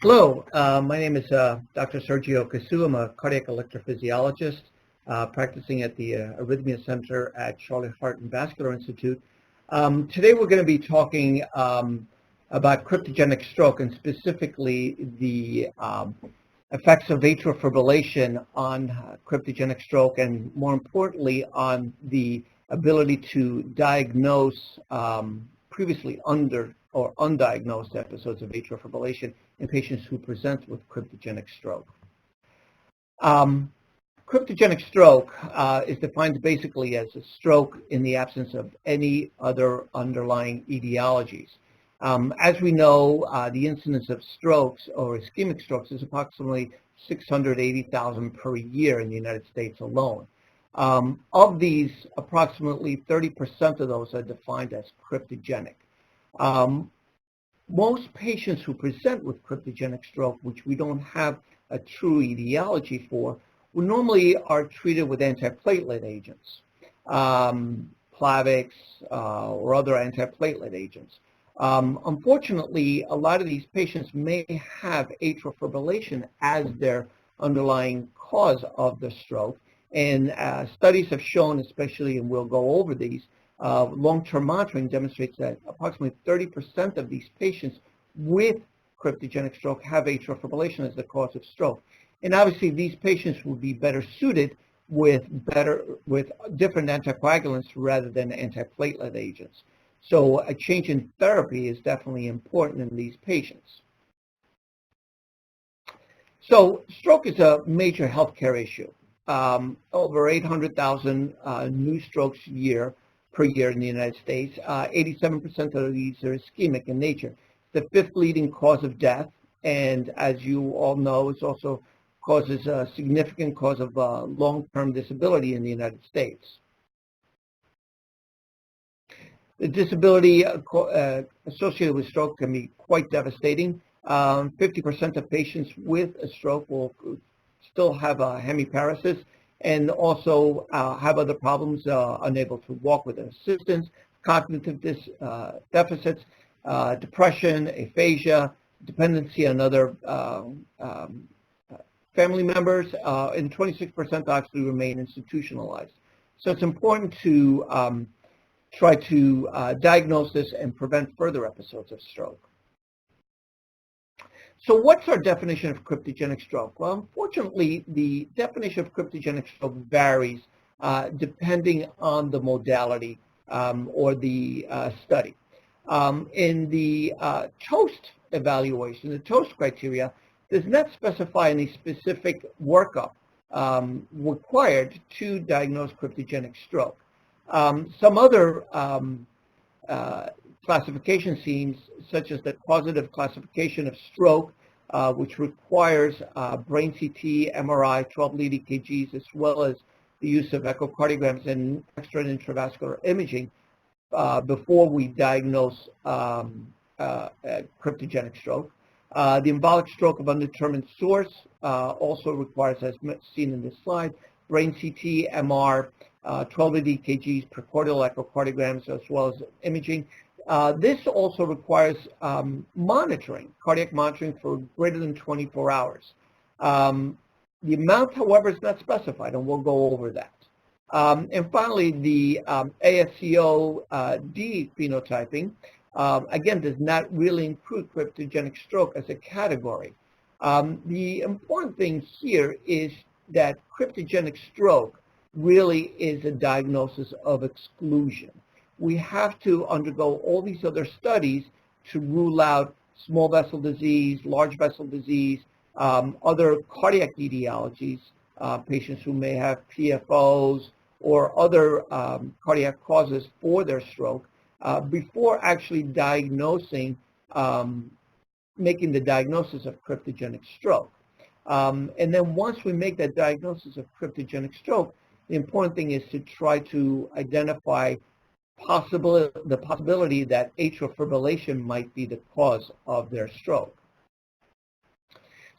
Hello, my name is Dr. Sergio Cossu. I'm a cardiac electrophysiologist practicing at the Arrhythmia Center at Charlotte Heart and Vascular Institute. Today we're going to be talking about cryptogenic stroke and specifically the effects of atrial fibrillation on cryptogenic stroke and more importantly on the ability to diagnose previously under or undiagnosed episodes of atrial fibrillation in patients who present with cryptogenic stroke. Cryptogenic stroke is defined basically as a stroke in the absence of any other underlying etiologies. As we know, the incidence of strokes or ischemic strokes is approximately 680,000 per year in the United States alone. Of these, approximately 30% of those are defined as cryptogenic. Most patients who present with cryptogenic stroke, which we don't have a true etiology for, we normally are treated with antiplatelet agents, Plavix or other antiplatelet agents. Unfortunately, a lot of these patients may have atrial fibrillation as their underlying cause of the stroke, and studies have shown, especially, and we'll go over these, long-term monitoring demonstrates that approximately 30% of these patients with cryptogenic stroke have atrial fibrillation as the cause of stroke. And obviously these patients would be better suited with different anticoagulants rather than antiplatelet agents. So a change in therapy is definitely important in these patients. So stroke is a major healthcare issue. Over 800,000 new strokes per year in the United States. 87% of these are ischemic in nature. The fifth leading cause of death, and as you all know, it also causes a significant cause of long-term disability in the United States. The disability associated with stroke can be quite devastating. 50% of patients with a stroke will still have a hemiparesis and also have other problems, unable to walk with assistance, cognitive deficits, depression, aphasia, dependency on other family members, and 26% actually remain institutionalized. So it's important to try to diagnose this and prevent further episodes of stroke. So what's our definition of cryptogenic stroke? Well, unfortunately, the definition of cryptogenic stroke varies depending on the modality or the study. In the TOAST evaluation, the TOAST criteria does not specify any specific workup required to diagnose cryptogenic stroke. Some other classification schemes, such as the causative classification of stroke, which requires brain CT, MRI, 12-lead EKGs, as well as the use of echocardiograms and extra and intravascular imaging before we diagnose cryptogenic stroke. The embolic stroke of undetermined source also requires, as seen in this slide, brain CT, MR, 12-lead EKGs, precordial echocardiograms, as well as imaging. This also requires monitoring, cardiac monitoring for greater than 24 hours. The amount, however, is not specified, and we'll go over that. And finally, the ASCO-D phenotyping, again, does not really include cryptogenic stroke as a category. The important thing here is that cryptogenic stroke really is a diagnosis of exclusion. We have to undergo all these other studies to rule out small vessel disease, large vessel disease, other cardiac etiologies, patients who may have PFOs or other cardiac causes for their stroke, before actually diagnosing, making the diagnosis of cryptogenic stroke. And then once we make that diagnosis of cryptogenic stroke, the important thing is to try to identify the possibility that atrial fibrillation might be the cause of their stroke.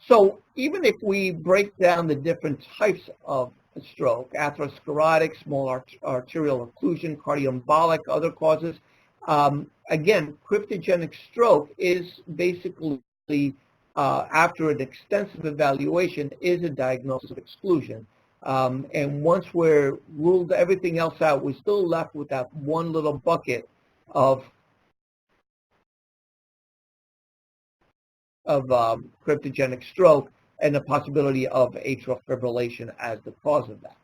So even if we break down the different types of stroke, atherosclerotic, small arterial occlusion, cardioembolic, other causes, again, cryptogenic stroke is basically after an extensive evaluation, is a diagnosis of exclusion. And once we're ruled everything else out, we're still left with that one little bucket of cryptogenic stroke and the possibility of atrial fibrillation as the cause of that.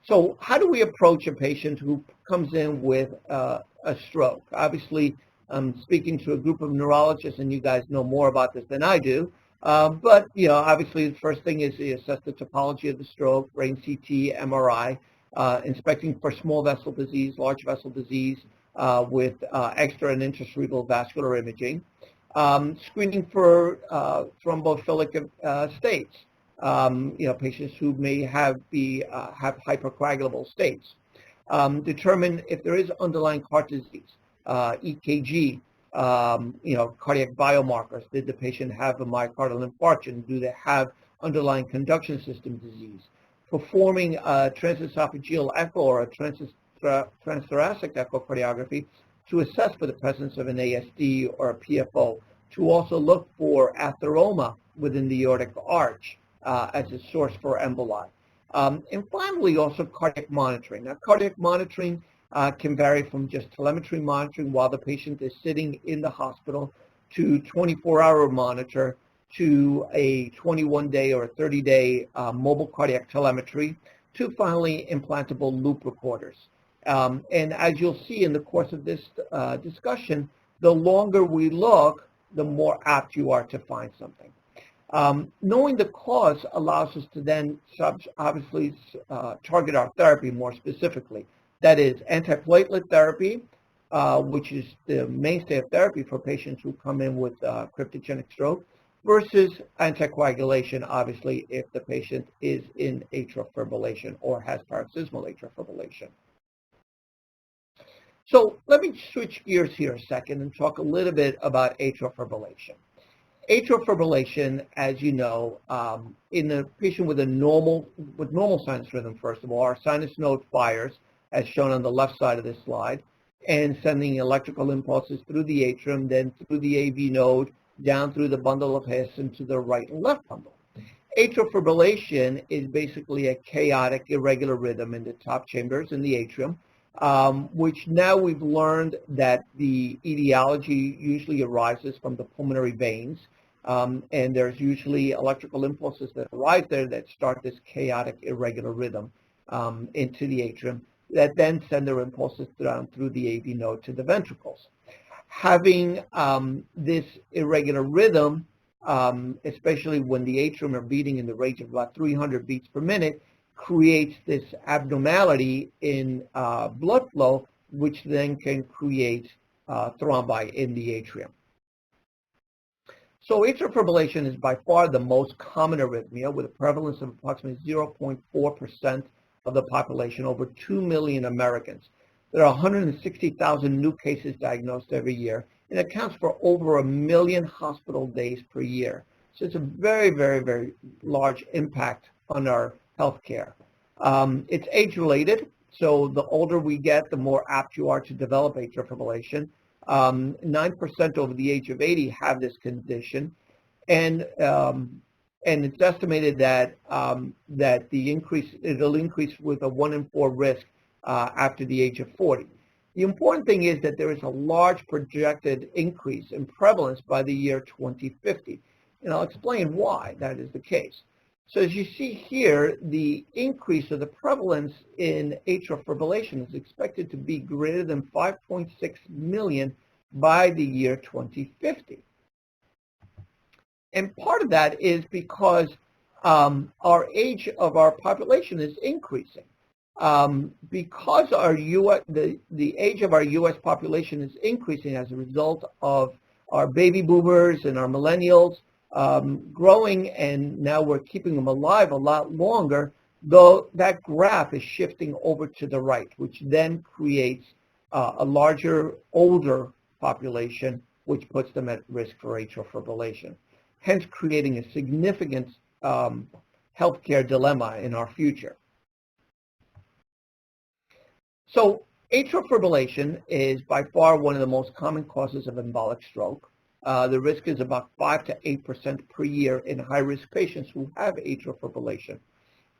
So how do we approach a patient who comes in with a stroke? Obviously, I'm speaking to a group of neurologists, and you guys know more about this than I do. But, obviously the first thing is to assess the topology of the stroke, brain CT, MRI, inspecting for small vessel disease, large vessel disease with extra and intracerebral vascular imaging, screening for thrombophilic states. Patients who may have hypercoagulable states. Determine if there is underlying heart disease, EKG, cardiac biomarkers. Did the patient have a myocardial infarction? Do they have underlying conduction system disease? Performing a transesophageal echo or a transthoracic echocardiography to assess for the presence of an ASD or a PFO. To also look for atheroma within the aortic arch as a source for emboli. And finally, also cardiac monitoring. Now, cardiac monitoring can vary from just telemetry monitoring while the patient is sitting in the hospital to 24-hour monitor to a 21-day or a 30-day mobile cardiac telemetry to finally implantable loop recorders. And as you'll see in the course of this discussion, the longer we look, the more apt you are to find something. Knowing the cause allows us to then obviously target our therapy more specifically. That is antiplatelet therapy, which is the mainstay of therapy for patients who come in with cryptogenic stroke, versus anticoagulation, obviously, if the patient is in atrial fibrillation or has paroxysmal atrial fibrillation. So let me switch gears here a second and talk a little bit about atrial fibrillation. Atrial fibrillation, as you know, in a patient with normal sinus rhythm, first of all, our sinus node fires, as shown on the left side of this slide, and sending electrical impulses through the atrium, then through the AV node, down through the bundle of His and to the right and left bundle. Atrial fibrillation is basically a chaotic, irregular rhythm in the top chambers in the atrium, which now we've learned that the etiology usually arises from the pulmonary veins, and there's usually electrical impulses that arise there that start this chaotic, irregular rhythm into the atrium that then send their impulses down through the AV node to the ventricles. Having this irregular rhythm, especially when the atrium are beating in the range of about 300 beats per minute, creates this abnormality in blood flow, which then can create thrombi in the atrium. So atrial fibrillation is by far the most common arrhythmia, with a prevalence of approximately 0.4% of the population, over 2 million Americans. There are 160,000 new cases diagnosed every year, and it accounts for over 1 million hospital days per year. So it's a very, very, very large impact on our healthcare. It's age-related, so the older we get, the more apt you are to develop atrial fibrillation. 9% over the age of 80 have this condition, and it's estimated that it'll increase with a 1 in 4 risk after the age of 40. The important thing is that there is a large projected increase in prevalence by the year 2050, and I'll explain why that is the case. So as you see here, the increase of the prevalence in atrial fibrillation is expected to be greater than 5.6 million by the year 2050. And part of that is because our age of our population is increasing. Because the age of our U.S. population is increasing as a result of our baby boomers and our millennials growing, and now we're keeping them alive a lot longer, though that graph is shifting over to the right, which then creates a larger, older population, which puts them at risk for atrial fibrillation, hence creating a significant healthcare dilemma in our future. So atrial fibrillation is by far one of the most common causes of embolic stroke. The risk is about 5 to 8% per year in high-risk patients who have atrial fibrillation.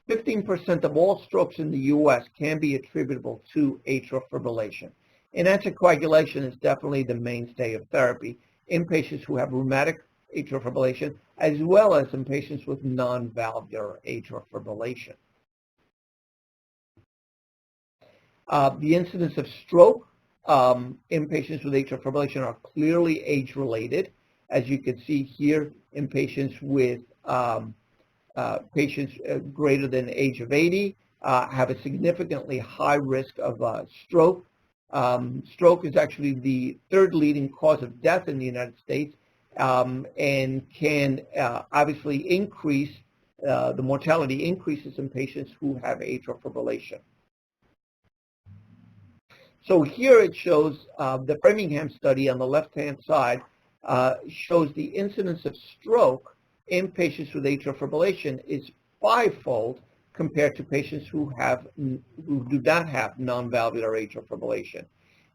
15% of all strokes in the U.S. can be attributable to atrial fibrillation. And anticoagulation is definitely the mainstay of therapy in patients who have rheumatic atrial fibrillation, as well as in patients with non-valvular atrial fibrillation. The incidence of stroke in patients with atrial fibrillation are clearly age-related, as you can see here in patients with patients greater than the age of 80 have a significantly high risk of stroke. Stroke is actually the third leading cause of death in the United States and can obviously increase, the mortality increases in patients who have atrial fibrillation. So here it shows the Framingham study on the left-hand side shows the incidence of stroke in patients with atrial fibrillation is 5-fold compared to patients who do not have non-valvular atrial fibrillation.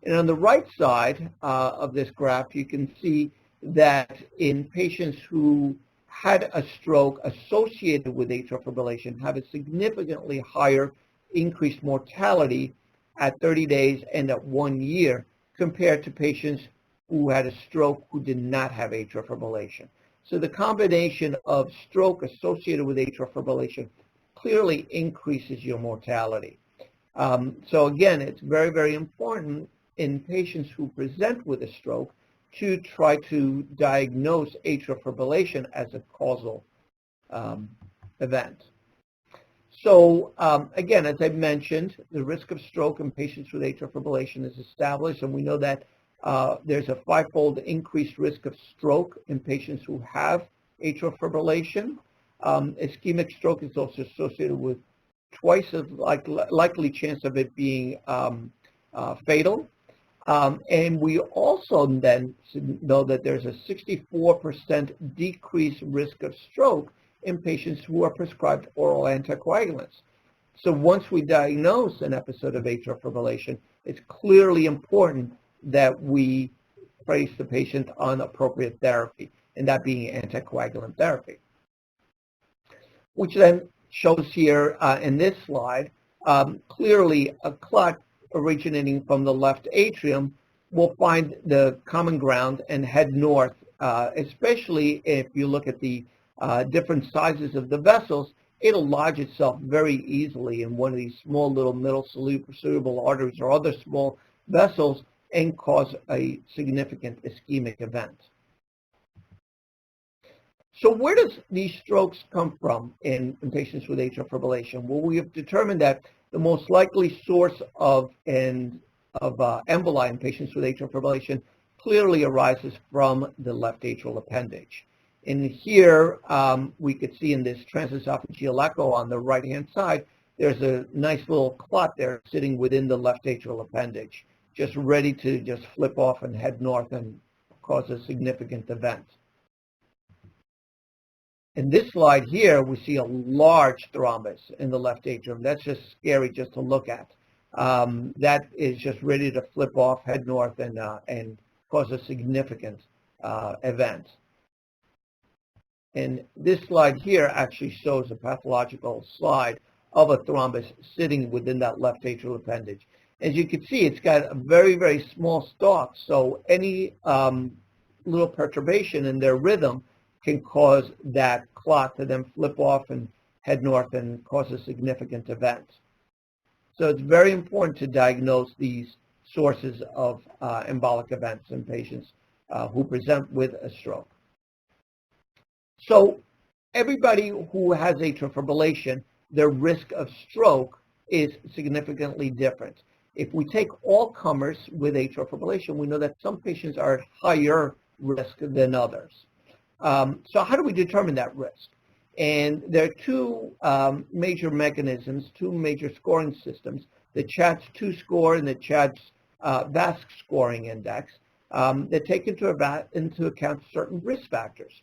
And on the right side of this graph, you can see that in patients who had a stroke associated with atrial fibrillation have a significantly higher increased mortality at 30 days and at 1 year compared to patients who had a stroke who did not have atrial fibrillation. So the combination of stroke associated with atrial fibrillation clearly increases your mortality. So again, it's very, very important in patients who present with a stroke to try to diagnose atrial fibrillation as a causal event. So again, as I mentioned, the risk of stroke in patients with atrial fibrillation is established, and we know that there's a 5-fold increased risk of stroke in patients who have atrial fibrillation. Ischemic stroke is also associated with twice as likely chance of it being fatal. And we also then know that there's a 64% decreased risk of stroke in patients who are prescribed oral anticoagulants. So once we diagnose an episode of atrial fibrillation, it's clearly important that we place the patient on appropriate therapy, and that being anticoagulant therapy. Which then shows here in this slide, clearly a clot originating from the left atrium will find the common ground and head north, especially if you look at the different sizes of the vessels. It'll lodge itself very easily in one of these small little middle cerebral arteries or other small vessels and cause a significant ischemic event. So where does these strokes come from in patients with atrial fibrillation? Well, we have determined that the most likely source of emboli in patients with atrial fibrillation clearly arises from the left atrial appendage. And here we could see in this transesophageal echo on the right-hand side, there's a nice little clot there sitting within the left atrial appendage, just ready to just flip off and head north and cause a significant event. In this slide here, we see a large thrombus in the left atrium. That's just scary just to look at. That is just ready to flip off, head north, and cause a significant event. And this slide here actually shows a pathological slide of a thrombus sitting within that left atrial appendage. As you can see, it's got a very, very small stalk, so any little perturbation in their rhythm can cause that clot to then flip off and head north and cause a significant event. So it's very important to diagnose these sources of embolic events in patients who present with a stroke. So everybody who has atrial fibrillation, their risk of stroke is significantly different. If we take all comers with atrial fibrillation, we know that some patients are at higher risk than others. So how do we determine that risk? And there are two major mechanisms, two major scoring systems, the CHADS-2 score and the CHADS-VASc scoring index, that take into account certain risk factors.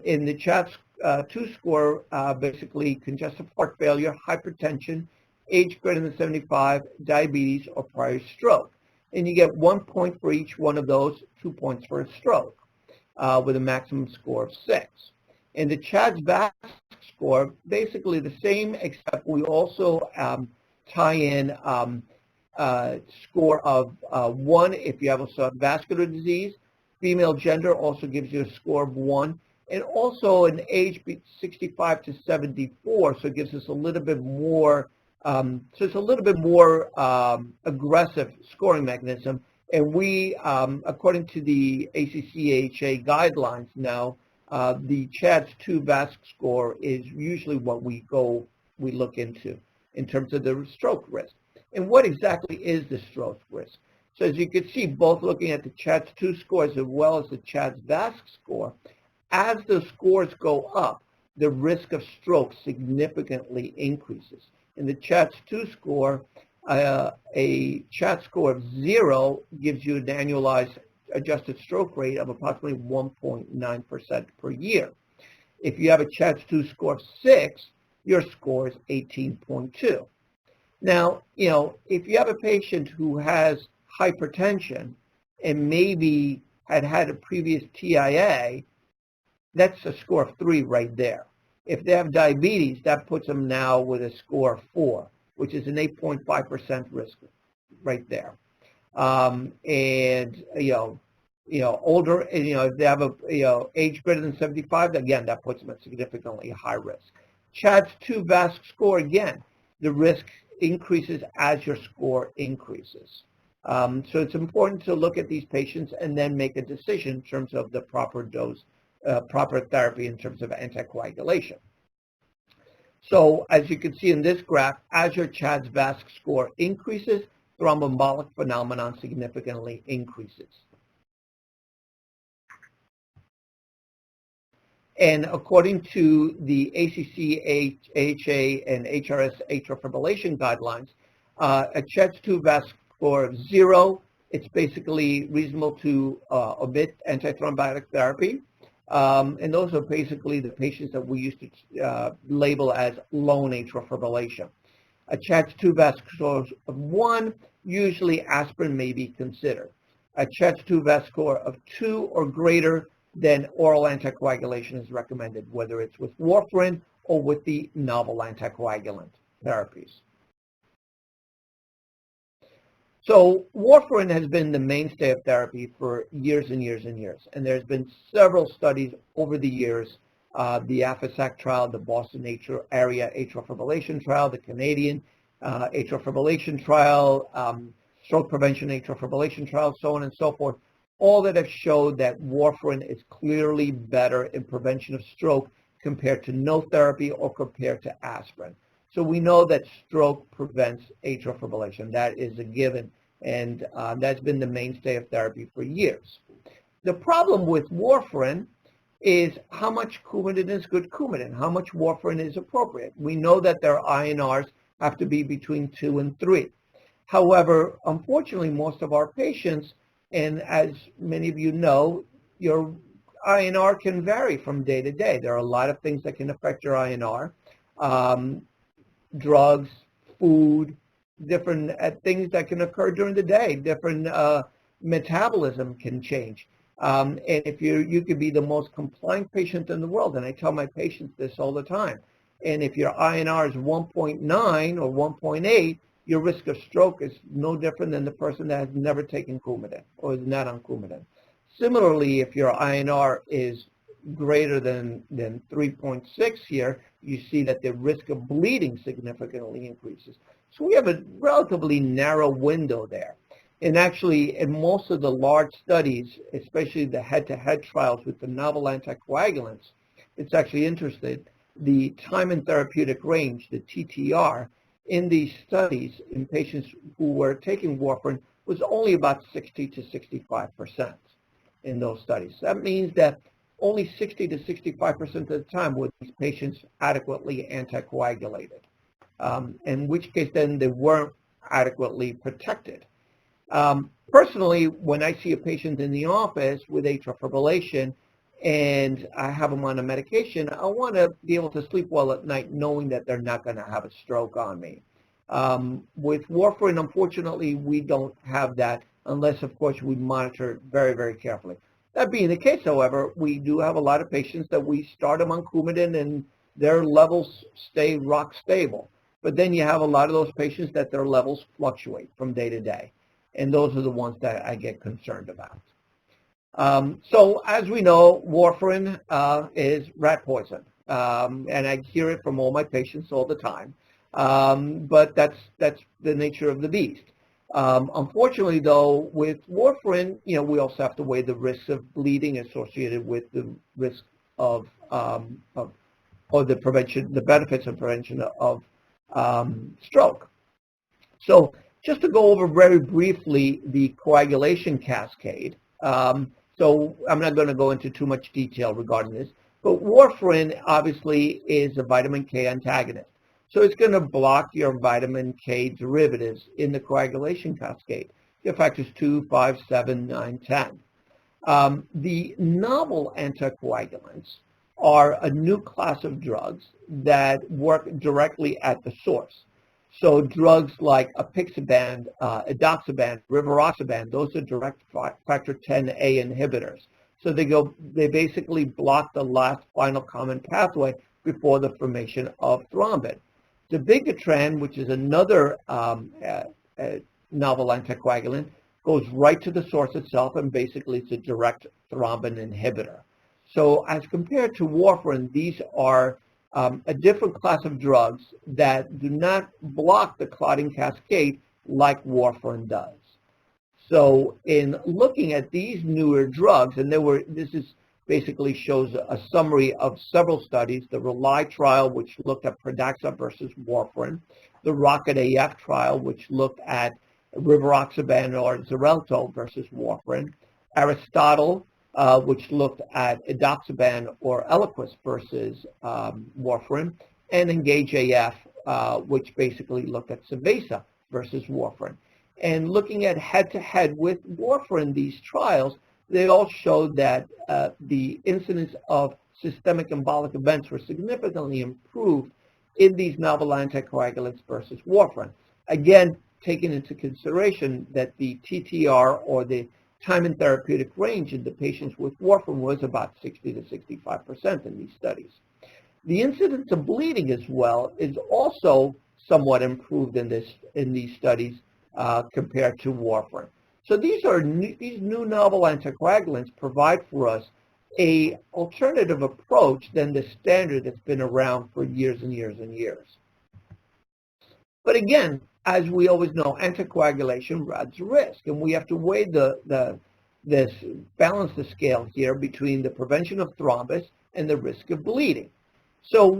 In the CHADS-2 score, basically congestive heart failure, hypertension, age greater than 75, diabetes, or prior stroke. And you get 1 point for each one of those, 2 points for a stroke. with a maximum score of 6. And the CHADS-VASc score, basically the same, except we also tie in score of 1 if you have a vascular disease. Female gender also gives you a score of 1. And also an age 65 to 74, so it gives us a little bit more, aggressive scoring mechanism. And we, according to the ACC/AHA guidelines now, the CHADS-2 VASc score is usually what we look into in terms of the stroke risk. And what exactly is the stroke risk? So as you can see, both looking at the CHADS-2 scores as well as the CHADS-VASc score, as the scores go up, the risk of stroke significantly increases. In the CHADS-2 score, a CHADS score of 0 gives you an annualized adjusted stroke rate of approximately 1.9% per year. If you have a CHADS-2 score of 6, your score is 18.2. Now, if you have a patient who has hypertension and maybe had a previous TIA, that's a score of 3 right there. If they have diabetes, that puts them now with a score of 4, which is an 8.5% risk right there. Older, if they have age greater than 75, again, that puts them at significantly high risk. CHADS-2 VASc score, again, the risk increases as your score increases. So it's important to look at these patients and then make a decision in terms of the proper dose, proper therapy in terms of anticoagulation. So as you can see in this graph, as your CHADS-VASc score increases, thromboembolic phenomenon significantly increases. And according to the ACC, AHA, and HRS atrial fibrillation guidelines, a CHADS-2 VASc score of 0, it's basically reasonable to omit antithrombotic therapy. And those are basically the patients that we used to label as lone atrial fibrillation. A CHADS-2 VASc score of 1, usually aspirin may be considered. A CHADS-2 VASc score of 2 or greater, then oral anticoagulation is recommended, whether it's with warfarin or with the novel anticoagulant therapies. So warfarin has been the mainstay of therapy for years and years and years. And there's been several studies over the years, the AFISAC trial, the Boston area atrial fibrillation trial, the Canadian atrial fibrillation trial, stroke prevention atrial fibrillation trial, so on and so forth, all that have showed that warfarin is clearly better in prevention of stroke compared to no therapy or compared to aspirin. So we know that stroke prevents atrial fibrillation. That is a given, and that's been the mainstay of therapy for years. The problem with warfarin is how much Coumadin is good Coumadin, how much warfarin is appropriate. We know that their INRs have to be between 2 and 3. However, unfortunately, most of our patients, and as many of you know, your INR can vary from day to day. There are a lot of things that can affect your INR. Drugs, food, different things that can occur during the day, different metabolism can change. And if you could be the most compliant patient in the world, and I tell my patients this all the time, and if your INR is 1.9 or 1.8, your risk of stroke is no different than the person that has never taken Coumadin or is not on Coumadin. Similarly, if your INR is greater than 3.6 here, you see that the risk of bleeding significantly increases. So we have a relatively narrow window there. And actually, in most of the large studies, especially the head-to-head trials with the novel anticoagulants, it's actually interesting, the time in therapeutic range, the TTR, in these studies in patients who were taking warfarin was only about 60 to 65% in those studies. That means that only 60 to 65% of the time were these patients adequately anticoagulated, in which case then they weren't adequately protected. Personally, when I see a patient in the office with atrial fibrillation and I have them on a medication, I want to be able to sleep well at night knowing that they're not going to have a stroke on me. With warfarin, unfortunately, we don't have that unless, of course, we monitor it very, very carefully. That being the case, however, we do have a lot of patients that we start them on Coumadin and their levels stay rock stable. But then you have a lot of those patients that their levels fluctuate from day to day. And those are the ones that I get concerned about. So as we know, warfarin is rat poison. And I hear it from all my patients all the time. But that's the nature of the beast. Unfortunately, though, with warfarin, we also have to weigh the risks of bleeding associated with the risk of or the prevention, the benefits of prevention of stroke. So just to go over very briefly the coagulation cascade. So I'm not going to go into too much detail regarding this, but warfarin obviously is a vitamin K antagonist. So it's going to block your vitamin K derivatives in the coagulation cascade, your factors 2, 5, 7, 9, 10. The novel anticoagulants are a new class of drugs that work directly at the source. So drugs like apixaban, edoxaban, rivaroxaban, those are direct factor 10A inhibitors. So they basically block the last final common pathway before the formation of thrombin. Dabigatran, which is another novel anticoagulant, goes right to the source itself and basically it's a direct thrombin inhibitor. So as compared to warfarin, these are a different class of drugs that do not block the clotting cascade like warfarin does. So in looking at these newer drugs, and this is basically shows a summary of several studies, the RELY trial, which looked at Pradaxa versus warfarin, the ROCKET AF trial, which looked at rivaroxaban or Xarelto versus warfarin, Aristotle, which looked at edoxaban or Eliquis versus warfarin, and Engage AF, which basically looked at Savasa versus warfarin. And looking at head-to-head with warfarin, these trials, they all showed that the incidence of systemic embolic events were significantly improved in these novel anticoagulants versus warfarin. Again, taking into consideration that the TTR, or the time in therapeutic range in the patients with warfarin, was about 60 to 65% in these studies. The incidence of bleeding as well is also somewhat improved in these studies compared to warfarin. So these new novel anticoagulants provide for us a alternative approach than the standard that's been around for years and years and years. But again, as we always know, anticoagulation adds risk, and we have to weigh balance the scale here between the prevention of thrombus and the risk of bleeding. So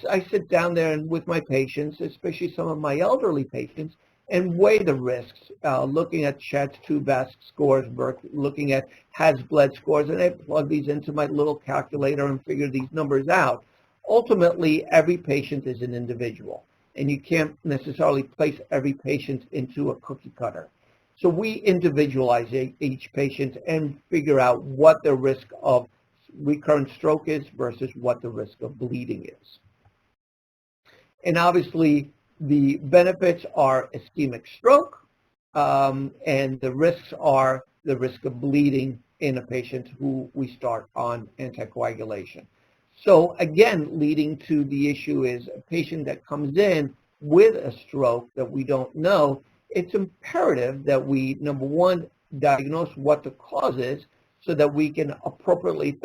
I sit down there and with my patients, especially some of my elderly patients, and weigh the risks, looking at Schatz-2-VASc scores, looking at Has-Bled scores, and I plug these into my little calculator and figure these numbers out. Ultimately, every patient is an individual, and you can't necessarily place every patient into a cookie cutter. So we individualize each patient and figure out what the risk of recurrent stroke is versus what the risk of bleeding is. And obviously, the benefits are ischemic stroke, and the risks are the risk of bleeding in a patient who we start on anticoagulation. So again, leading to the issue is a patient that comes in with a stroke that we don't know, it's imperative that we, number one, diagnose what the cause is so that we can appropriately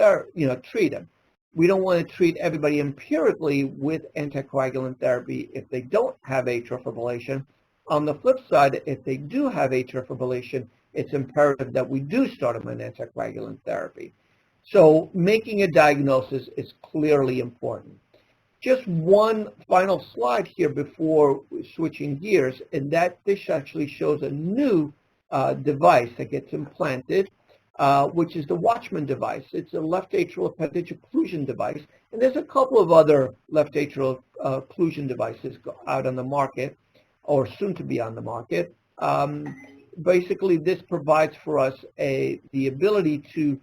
treat them. We don't want to treat everybody empirically with anticoagulant therapy if they don't have atrial fibrillation. On the flip side, if they do have atrial fibrillation, it's imperative that we do start them on anticoagulant therapy. So making a diagnosis is clearly important. Just one final slide here before switching gears, and this actually shows a new device that gets implanted, which is the Watchman device. It's a left atrial appendage occlusion device, and there's a couple of other left atrial occlusion devices out on the market, or soon to be on the market. Basically, this provides for us the ability to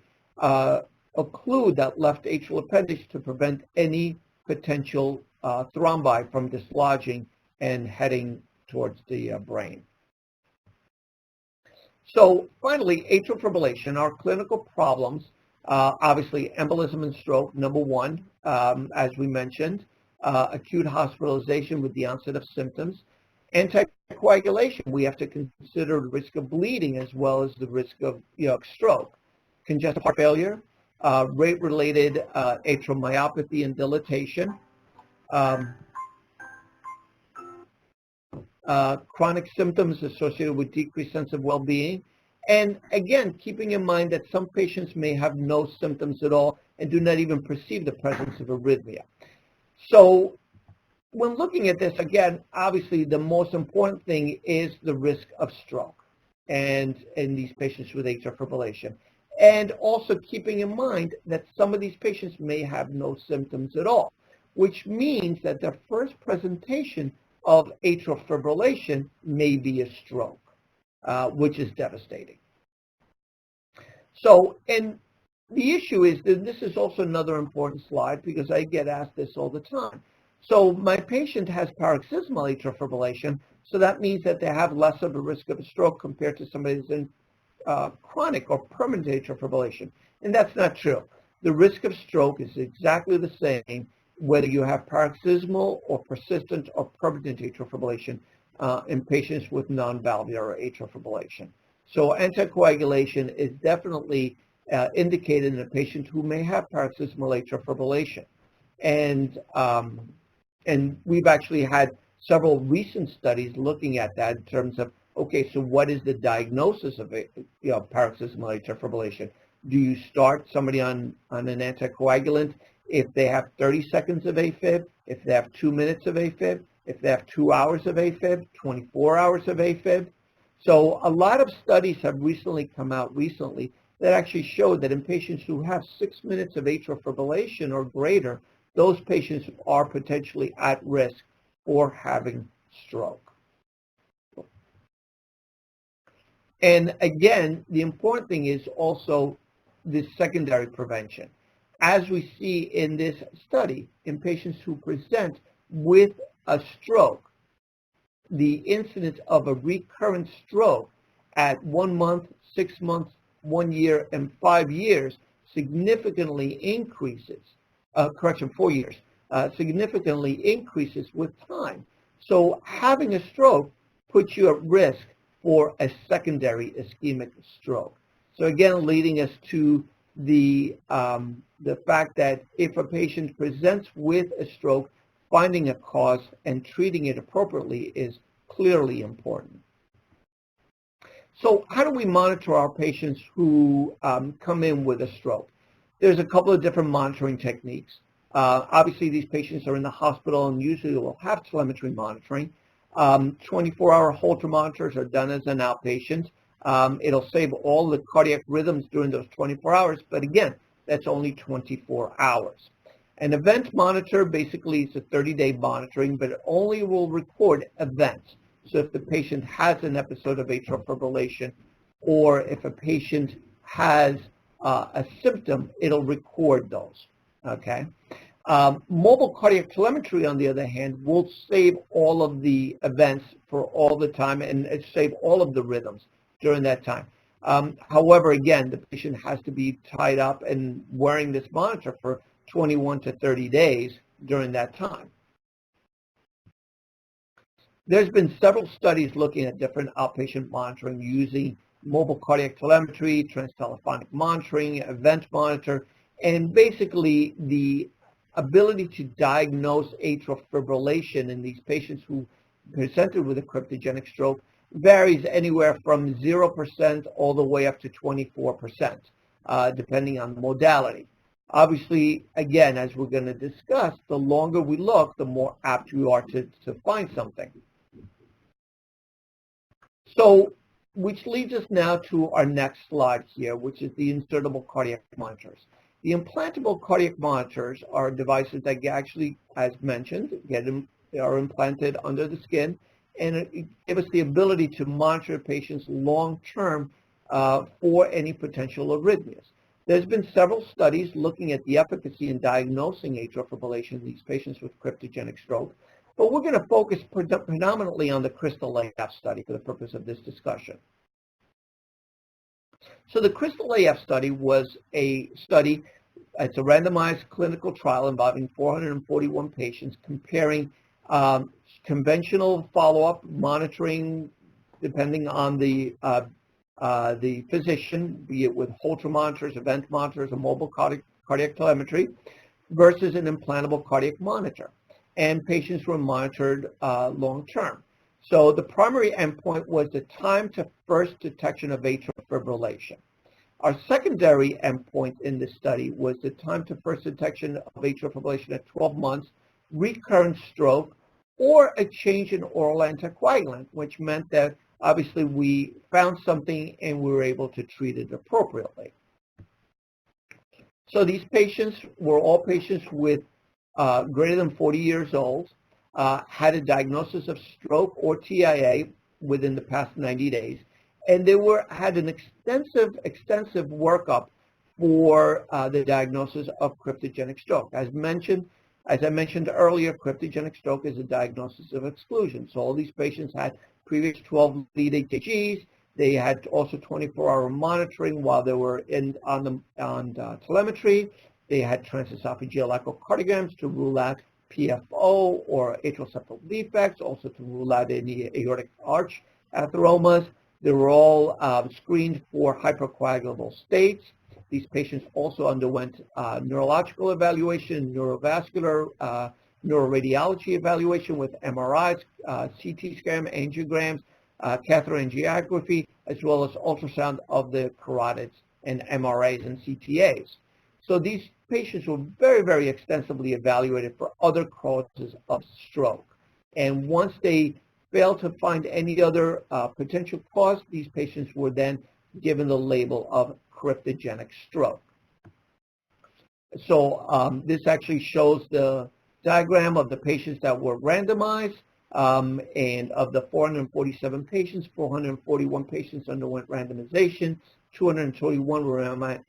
occlude that left atrial appendage to prevent any potential thrombi from dislodging and heading towards the brain. So finally, atrial fibrillation, our clinical problems, obviously embolism and stroke, number one, as we mentioned, acute hospitalization with the onset of symptoms, anticoagulation. We have to consider the risk of bleeding as well as the risk of stroke, congestive heart failure, rate-related atrial myopathy and dilatation, um, chronic symptoms associated with decreased sense of well-being. And again, keeping in mind that some patients may have no symptoms at all and do not even perceive the presence of arrhythmia. So when looking at this, again, obviously the most important thing is the risk of stroke and in these patients with atrial fibrillation. And also keeping in mind that some of these patients may have no symptoms at all, which means that their first presentation of atrial fibrillation may be a stroke, which is devastating. So, and the issue is that this is also another important slide because I get asked this all the time. So my patient has paroxysmal atrial fibrillation, so that means that they have less of a risk of a stroke compared to somebody who's in chronic or permanent atrial fibrillation. And that's not true. The risk of stroke is exactly the same whether you have paroxysmal or persistent or permanent atrial fibrillation in patients with non-valvular atrial fibrillation. So anticoagulation is definitely indicated in a patient who may have paroxysmal atrial fibrillation. And we've actually had several recent studies looking at that in terms of, okay, so what is the diagnosis of paroxysmal atrial fibrillation? Do you start somebody on an anticoagulant if they have 30 seconds of AFib, if they have 2 minutes of AFib, if they have 2 hours of AFib, 24 hours of AFib? So a lot of studies have recently come out that actually show that in patients who have 6 minutes of atrial fibrillation or greater, those patients are potentially at risk for having stroke. And again, the important thing is also the secondary prevention. As we see in this study, in patients who present with a stroke, the incidence of a recurrent stroke at 1 month, 6 months, 1 year, and 5 years significantly increases, 4 years, significantly increases with time. So having a stroke puts you at risk for a secondary ischemic stroke. So again, leading us to the fact that if a patient presents with a stroke, finding a cause and treating it appropriately is clearly important. So how do we monitor our patients who come in with a stroke? There's a couple of different monitoring techniques. Obviously, these patients are in the hospital and usually will have telemetry monitoring. 24-hour Holter monitors are done as an outpatient. It'll save all the cardiac rhythms during those 24 hours, but again, that's only 24 hours. An event monitor basically is a 30-day monitoring, but it only will record events. So if the patient has an episode of atrial fibrillation or if a patient has a symptom, it'll record those, okay? Mobile cardiac telemetry, on the other hand, will save all of the events for all the time and save all of the rhythms during that time. However, again, the patient has to be tied up and wearing this monitor for 21 to 30 days during that time. There's been several studies looking at different outpatient monitoring using mobile cardiac telemetry, transtelephonic monitoring, event monitor, and basically the ability to diagnose atrial fibrillation in these patients who presented with a cryptogenic stroke varies anywhere from 0% all the way up to 24%, depending on the modality. Obviously, again, as we're going to discuss, the longer we look, the more apt we are to find something. So, which leads us now to our next slide here, which is the insertable cardiac monitors. The implantable cardiac monitors are devices that actually, as mentioned, are implanted under the skin and give us the ability to monitor patients long-term for any potential arrhythmias. There's been several studies looking at the efficacy in diagnosing atrial fibrillation in these patients with cryptogenic stroke, but we're going to focus predominantly on the Crystal AF study for the purpose of this discussion. So the Crystal AF study was a study, it's a randomized clinical trial involving 441 patients comparing conventional follow-up monitoring depending on the physician, be it with Holter monitors, event monitors, or mobile cardiac telemetry, versus an implantable cardiac monitor. And patients were monitored long-term. So the primary endpoint was the time to first detection of atrial fibrillation. Our secondary endpoint in this study was the time to first detection of atrial fibrillation at 12 months, recurrent stroke, or a change in oral anticoagulant, which meant that obviously we found something and we were able to treat it appropriately. So these patients were all patients with greater than 40 years old, had a diagnosis of stroke or TIA within the past 90 days, and they had an extensive workup for the diagnosis of cryptogenic stroke. As I mentioned earlier, cryptogenic stroke is a diagnosis of exclusion. So all these patients had previous 12 lead EKGs. They had also 24-hour monitoring while they were on telemetry. They had transesophageal echocardiograms to rule out PFO or atrial septal defects, also to rule out any aortic arch atheromas. They were all screened for hypercoagulable states. These patients also underwent neurological evaluation, neurovascular, neuroradiology evaluation with MRIs, CT scan, angiograms, catheter angiography, as well as ultrasound of the carotids and MRAs and CTAs. So these patients were very, very extensively evaluated for other causes of stroke. And once they failed to find any other potential cause, these patients were then given the label of cryptogenic stroke. So this actually shows the diagram of the patients that were randomized, and of the 447 patients, 441 patients underwent randomization, 221 were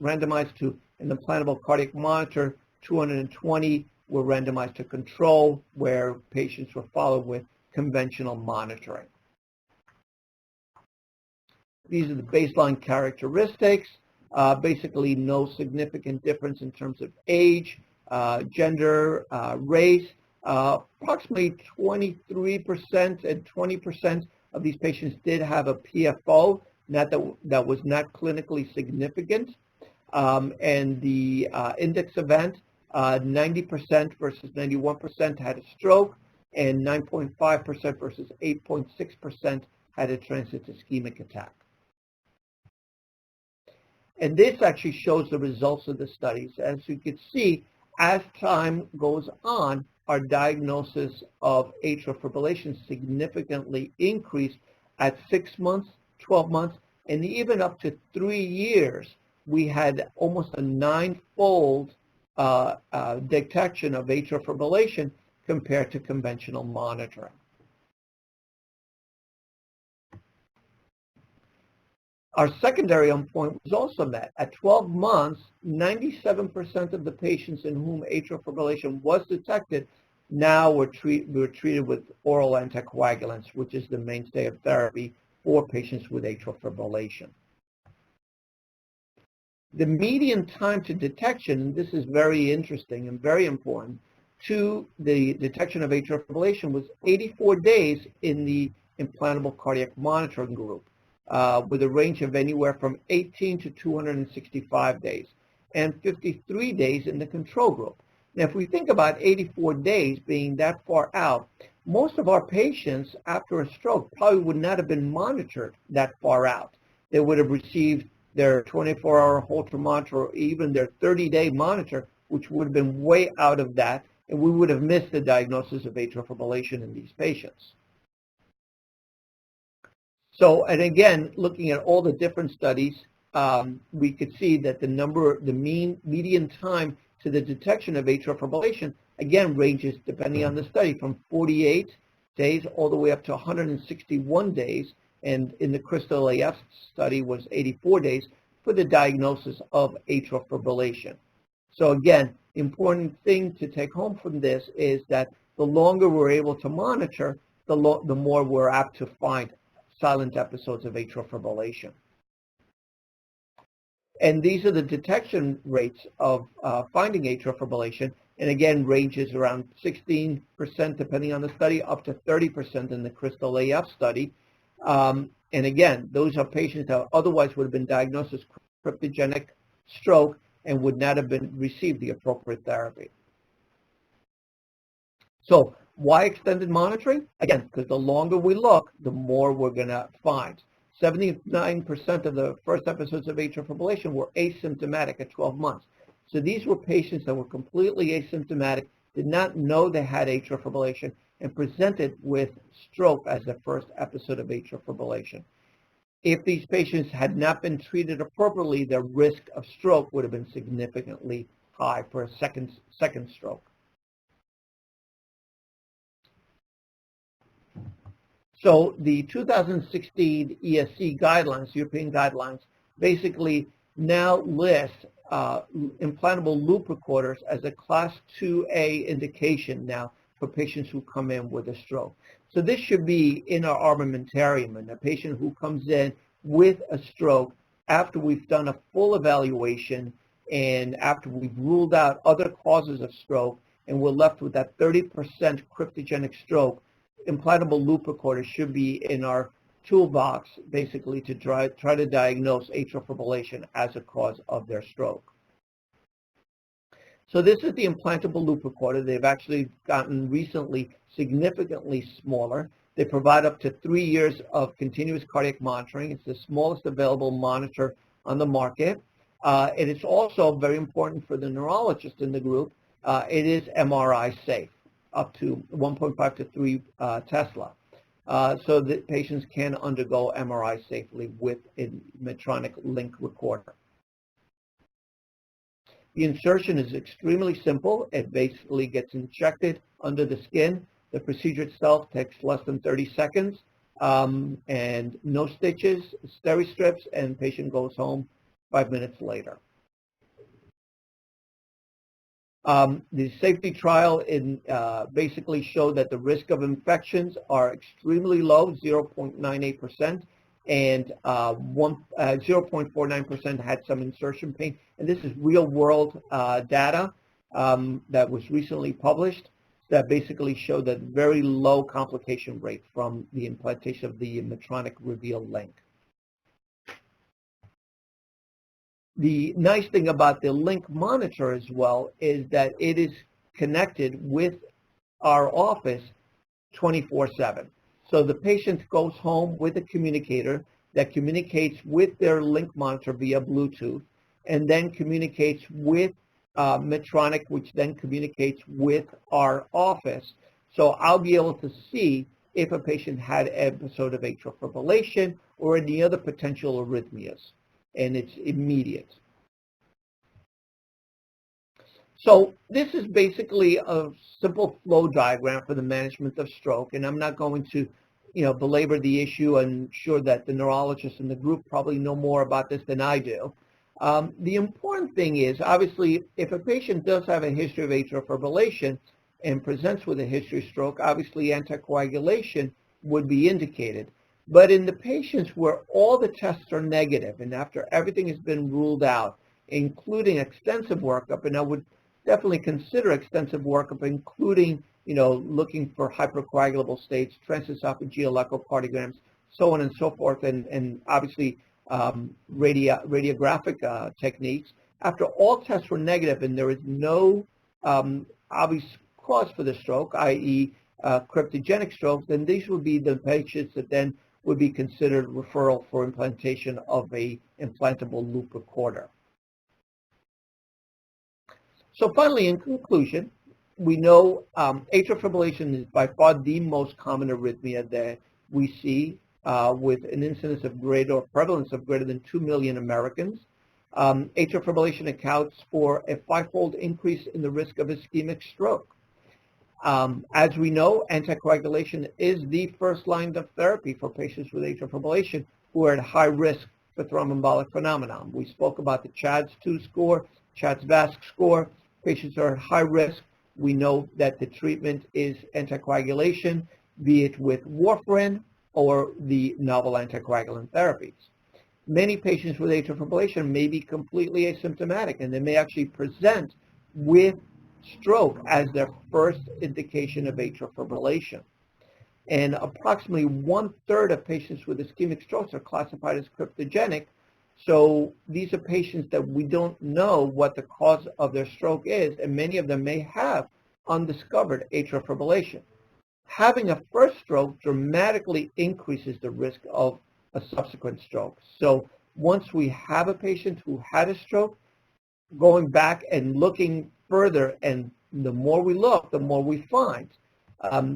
randomized to an implantable cardiac monitor, 220 were randomized to control, where patients were followed with conventional monitoring. These are the baseline characteristics. Basically, no significant difference in terms of age, gender, race. Approximately 23% and 20% of these patients did have a PFO, that was not clinically significant. And the index event, 90% versus 91% had a stroke, and 9.5% versus 8.6% had a transient ischemic attack. And this actually shows the results of the studies. As you can see, as time goes on, our diagnosis of atrial fibrillation significantly increased at 6 months, 12 months, and even up to 3 years. We had almost a 9-fold detection of atrial fibrillation compared to conventional monitoring. Our secondary endpoint was also met. At 12 months, 97% of the patients in whom atrial fibrillation was detected now were treated with oral anticoagulants, which is the mainstay of therapy for patients with atrial fibrillation. The median time to detection, and this is very interesting and very important, to the detection of atrial fibrillation was 84 days in the implantable cardiac monitoring group, with a range of anywhere from 18 to 265 days, and 53 days in the control group. Now, if we think about 84 days being that far out, most of our patients after a stroke probably would not have been monitored that far out. They would have received their 24-hour Holter monitor or even their 30-day monitor, which would have been way out of that, and we would have missed the diagnosis of atrial fibrillation in these patients. So, and again, looking at all the different studies, we could see that the median time to the detection of atrial fibrillation, again, ranges, depending on the study, from 48 days all the way up to 161 days, and in the Crystal AF study was 84 days for the diagnosis of atrial fibrillation. So again, important thing to take home from this is that the longer we're able to monitor, the more we're apt to find silent episodes of atrial fibrillation. And these are the detection rates of finding atrial fibrillation, and again, ranges around 16% depending on the study, up to 30% in the Crystal AF study. And again, those are patients that otherwise would have been diagnosed as cryptogenic stroke and would not have been received the appropriate therapy. So why extended monitoring? Again, because the longer we look, the more we're going to find. 79% of the first episodes of atrial fibrillation were asymptomatic at 12 months. So these were patients that were completely asymptomatic, did not know they had atrial fibrillation, and presented with stroke as their first episode of atrial fibrillation. If these patients had not been treated appropriately, their risk of stroke would have been significantly high for a second stroke. So the 2016 ESC guidelines, European guidelines, basically now list implantable loop recorders as a Class 2A indication now for patients who come in with a stroke. So this should be in our armamentarium, and a patient who comes in with a stroke after we've done a full evaluation and after we've ruled out other causes of stroke and we're left with that 30% cryptogenic stroke, implantable loop recorders should be in our toolbox basically to try to diagnose atrial fibrillation as a cause of their stroke. So this is the implantable loop recorder. They've actually gotten recently significantly smaller. They provide up to 3 years of continuous cardiac monitoring. It's the smallest available monitor on the market. And it's also very important for the neurologist in the group. It is MRI safe, up to 1.5 to 3 Tesla. So that patients can undergo MRI safely with a Medtronic link recorder. The insertion is extremely simple. It basically gets injected under the skin. The procedure itself takes less than 30 seconds, and no stitches, steri strips, and patient goes home 5 minutes later. The safety trial basically showed that the risk of infections are extremely low, 0.98%, and 0.49% had some insertion pain. And this is real-world data that was recently published that basically showed that very low complication rate from the implantation of the Medtronic Reveal link. The nice thing about the link monitor as well is that it is connected with our office 24/7. So the patient goes home with a communicator that communicates with their link monitor via Bluetooth and then communicates with Medtronic, which then communicates with our office. So I'll be able to see if a patient had an episode of atrial fibrillation or any other potential arrhythmias, and it's immediate. So this is basically a simple flow diagram for the management of stroke, and I'm not going to belabor the issue. I'm sure that the neurologists in the group probably know more about this than I do. The important thing is, obviously, if a patient does have a history of atrial fibrillation and presents with a history of stroke, obviously anticoagulation would be indicated. But in the patients where all the tests are negative and after everything has been ruled out, including extensive workup, and I would definitely consider extensive workup, including looking for hypercoagulable states, transesophageal echocardiograms, so on and so forth, and obviously radiographic techniques. After all tests were negative and there is no obvious cause for the stroke, i.e. Cryptogenic stroke, then these would be the patients that then would be considered referral for implantation of a implantable loop recorder. So finally, in conclusion, we know atrial fibrillation is by far the most common arrhythmia that we see with an incidence of or prevalence of greater than 2 million Americans. Atrial fibrillation accounts for a 5-fold increase in the risk of ischemic stroke. As we know, anticoagulation is the first line of therapy for patients with atrial fibrillation who are at high risk for thromboembolic phenomenon. We spoke about the CHADS-2 score, CHADS-VASc score. Patients are at high risk. We know that the treatment is anticoagulation, be it with warfarin or the novel anticoagulant therapies. Many patients with atrial fibrillation may be completely asymptomatic, and they may actually present with stroke as their first indication of atrial fibrillation. And approximately 1/3 of patients with ischemic strokes are classified as cryptogenic. So these are patients that we don't know what the cause of their stroke is, and many of them may have undiscovered atrial fibrillation. Having a first stroke dramatically increases the risk of a subsequent stroke. So once we have a patient who had a stroke, going back and looking further, and the more we look, the more we find.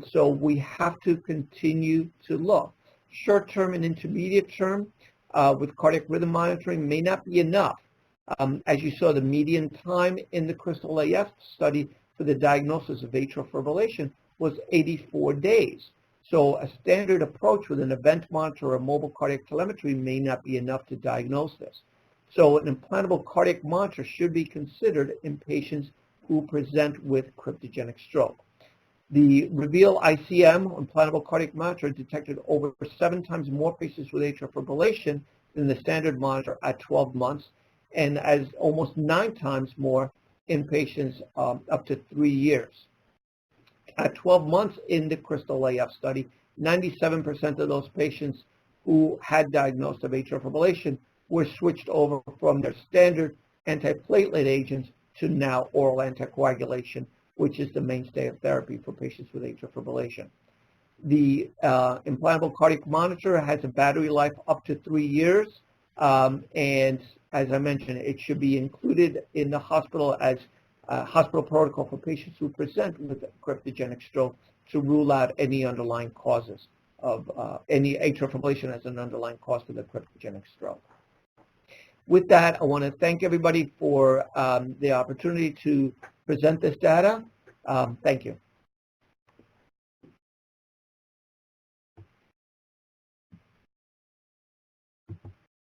So we have to continue to look. Short-term and intermediate term with cardiac rhythm monitoring may not be enough. As you saw, the median time in the Crystal AF study for the diagnosis of atrial fibrillation was 84 days. So a standard approach with an event monitor or mobile cardiac telemetry may not be enough to diagnose this. So an implantable cardiac monitor should be considered in patients who present with cryptogenic stroke. The Reveal ICM, implantable cardiac monitor, detected over 7 times more patients with atrial fibrillation than the standard monitor at 12 months, and as almost 9 times more in patients up to 3 years. At 12 months in the Crystal AF study, 97% of those patients who had diagnosed of atrial fibrillation were switched over from their standard antiplatelet agents to now oral anticoagulation, which is the mainstay of therapy for patients with atrial fibrillation. The implantable cardiac monitor has a battery life up to 3 years, and as I mentioned, it should be included in the hospital as a hospital protocol for patients who present with cryptogenic stroke to rule out any underlying causes of any atrial fibrillation as an underlying cause for the cryptogenic stroke. With that, I want to thank everybody for the opportunity to present this data. Thank you.